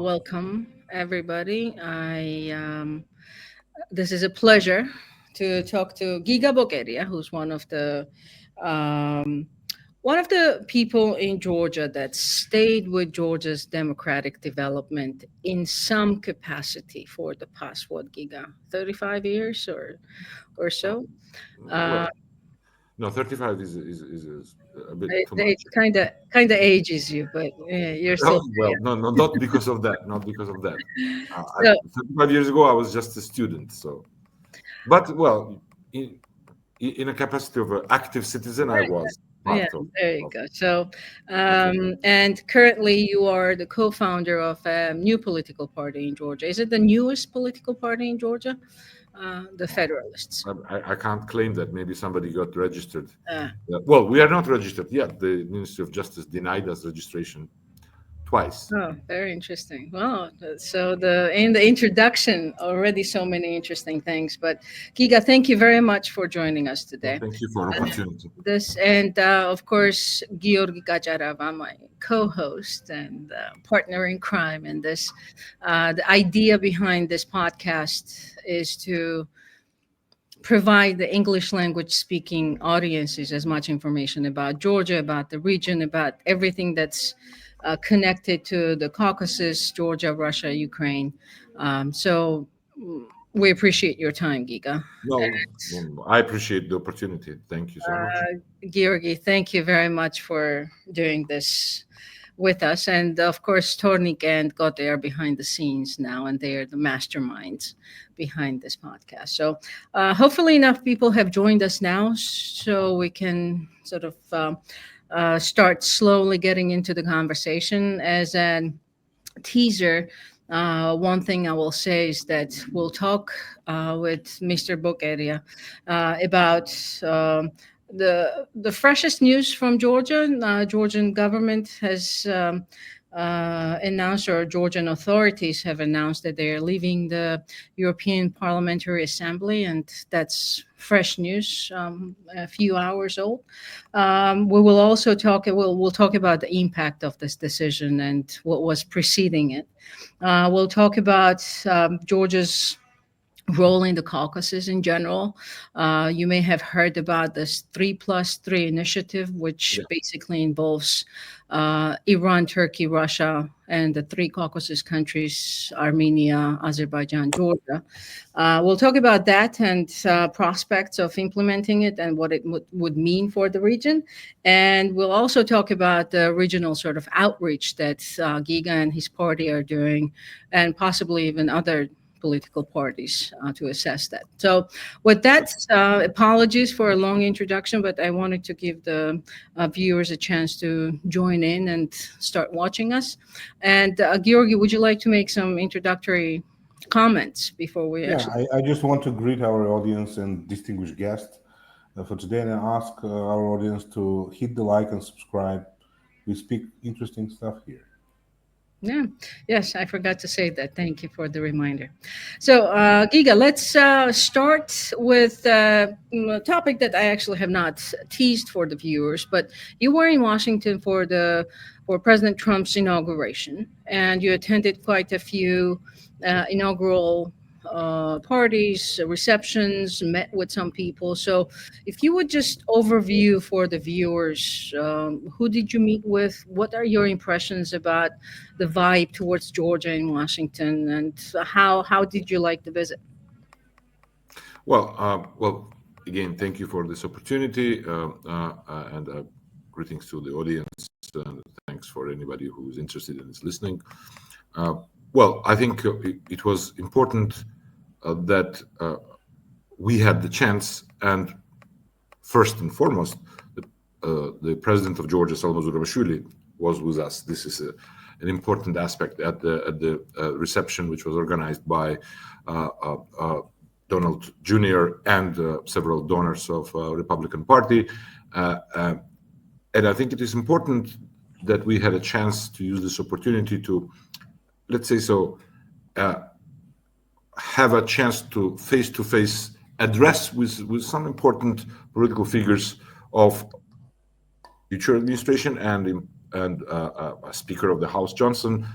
Welcome, everybody. This is a pleasure to talk to Giga Bokeria, who's um, one of the people in Georgia that stayed with Georgia's democratic development in some capacity for the past what, Giga, 35 years or Uh, so. Uh, well, no, 35 is a bit too it much. kind of ages you, but yeah, you're still Well, no, no, not because of that. Not because of that. 35 years ago, I was just a student. So, but well, in, in a capacity of an active citizen, I was Yeah, part of. there you of, go. So, of and currently you are the co-founder of a new political party in Georgia. Is it the newest political party in Georgia? The Federalists. I can't claim that. Maybe somebody got registered. Uh, Well, we are not registered yet. The Ministry of Justice denied us registration twice. oh, very interesting. Well, so the in the introduction already so many interesting things. But Giga, thank you very much for joining us Well, today. thank you for opportunity. This and of course Georgi Katcharava, my co-host and partner in crime in this. The idea behind this podcast is to provide the English language speaking audiences as much information about Georgia, about the region, about everything that's connected to the Caucasus, Georgia, Russia, Ukraine. So we appreciate your time, Giga. No, I appreciate the opportunity. Thank you so much. Georgi, thank you very much for doing this with us. And of course, Tornik and Gote are behind the scenes now, and they are the masterminds behind this podcast. So hopefully, enough people have joined us now so we can sort of start slowly getting into the conversation. As an teaser, one thing I will say is that we'll talk with Mr. Bokeria about the freshest news from Georgia. Georgian government has announced, or Georgian authorities have announced that they are leaving the European Parliamentary Assembly, and that's fresh news, a few hours old. We will also talk. We'll talk about the impact of this decision and what was preceding it. We'll talk about Georgia's role in the Caucasus in general. You may have heard about this 3+3 initiative, which Yeah. basically involves Iran, Turkey, Russia, and the three Caucasus countries: Armenia, Azerbaijan, Georgia. We'll talk about that and prospects of implementing it and what it would mean for the region. And we'll also talk about the regional sort of outreach that Giga and his party are doing, and possibly even other political parties to assess that. So, with that, apologies for a long introduction, but I wanted to give the viewers a chance to join in and start watching us. And Georgi, would you like to make some introductory comments before we Yeah, actually? I just want to greet our audience and distinguished guest for today and ask our audience to hit the like and subscribe. We speak interesting stuff here. Yeah, yes, I forgot to say that. Thank you for the reminder. So, Giga, let's start with a topic that I actually have not teased for the viewers. But you were in Washington for President Trump's inauguration, and you attended quite a few inaugural parties, receptions, met with some people. So, if you would just overview for the viewers, who did you meet with? What are your impressions about the vibe towards Georgia and Washington, and how did you like the visit? Well, again, thank you for this opportunity, and greetings to the audience, and thanks for anybody who is interested in this listening. Uh, well, I think it was important that we had the chance, and first and foremost, the president of Georgia, Salomon Zurabishvili, was with us. This is an important aspect at the reception, which was organized by uh, uh, uh, Donald Jr. and several donors of Republican Party. And I think it is important that we had a chance to use this opportunity to, let's say so, have a chance to face address with some important political figures of future administration and Speaker of the House Johnson,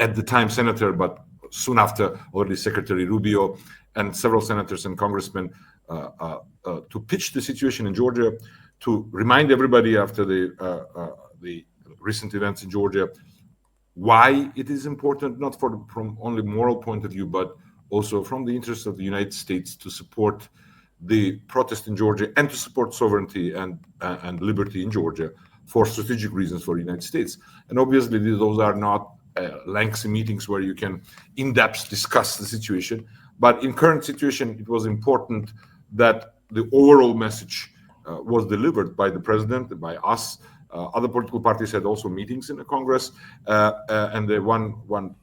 at the time senator, but soon after already Secretary Rubio and several senators and congressmen to pitch the situation in Georgia, to remind everybody after the recent events in Georgia why it is important, not from only moral point of view, but also from the interest of the United States to support the protest in Georgia and to support sovereignty and liberty in Georgia for strategic reasons for the United States. And obviously, those are not lengthy meetings where you can in-depth discuss the situation. But in current situation, it was important that the overall message was delivered by the president, by us. Other political parties had also meetings in the Congress, and the one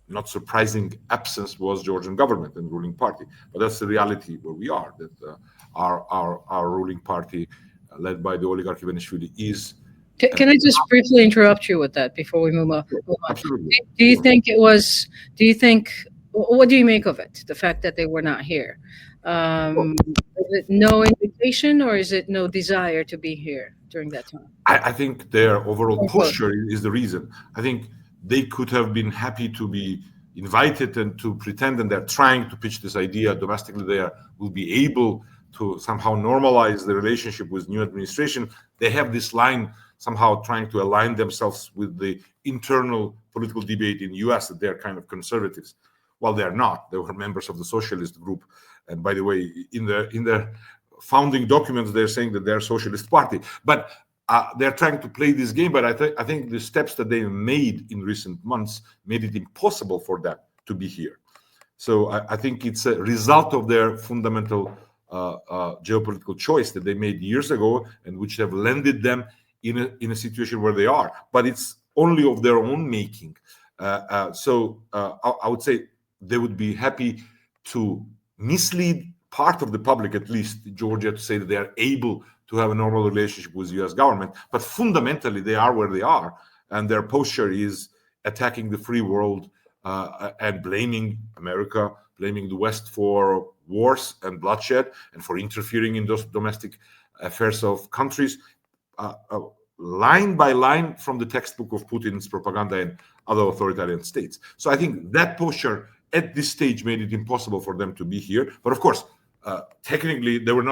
not surprising absence was Georgian government and ruling party. But that's the reality where we are. That our ruling party, led by the oligarch Meurmishvili, is. Can I just briefly interrupt you with that before we move on? Absolutely. Do you think it was? Do you think? What do you make of it? The fact that they were not here. Is it no invitation, or is it no desire to be here during that time? I think their overall posture is the reason. I think they could have been happy to be invited and to pretend, and they're trying to pitch this idea domestically. They will be able to somehow normalize the relationship with new administration. They have this line somehow trying to align themselves with the internal political debate in the US, that they're kind of conservatives. Well, they're not. They were members of the socialist group. And by the way, in their founding documents, they're saying that they're a socialist party. But they're trying to play this game. But I think the steps that they made in recent months made it impossible for them to be here. So I think it's a result of their fundamental geopolitical choice that they made years ago, and which have landed them in a situation where they are. But it's only of their own making. So I would say they would be happy to mislead part of the public, at least in Georgia, to say that they are able to have a normal relationship with the U.S. government. But fundamentally, they are where they are, and their posture is attacking the free world and blaming America, blaming the West for wars and bloodshed and for interfering in those domestic affairs of countries, line by line from the textbook of Putin's propaganda and other authoritarian states. So I think that posture at this stage made it impossible for them to be here. But of course, technically, they were not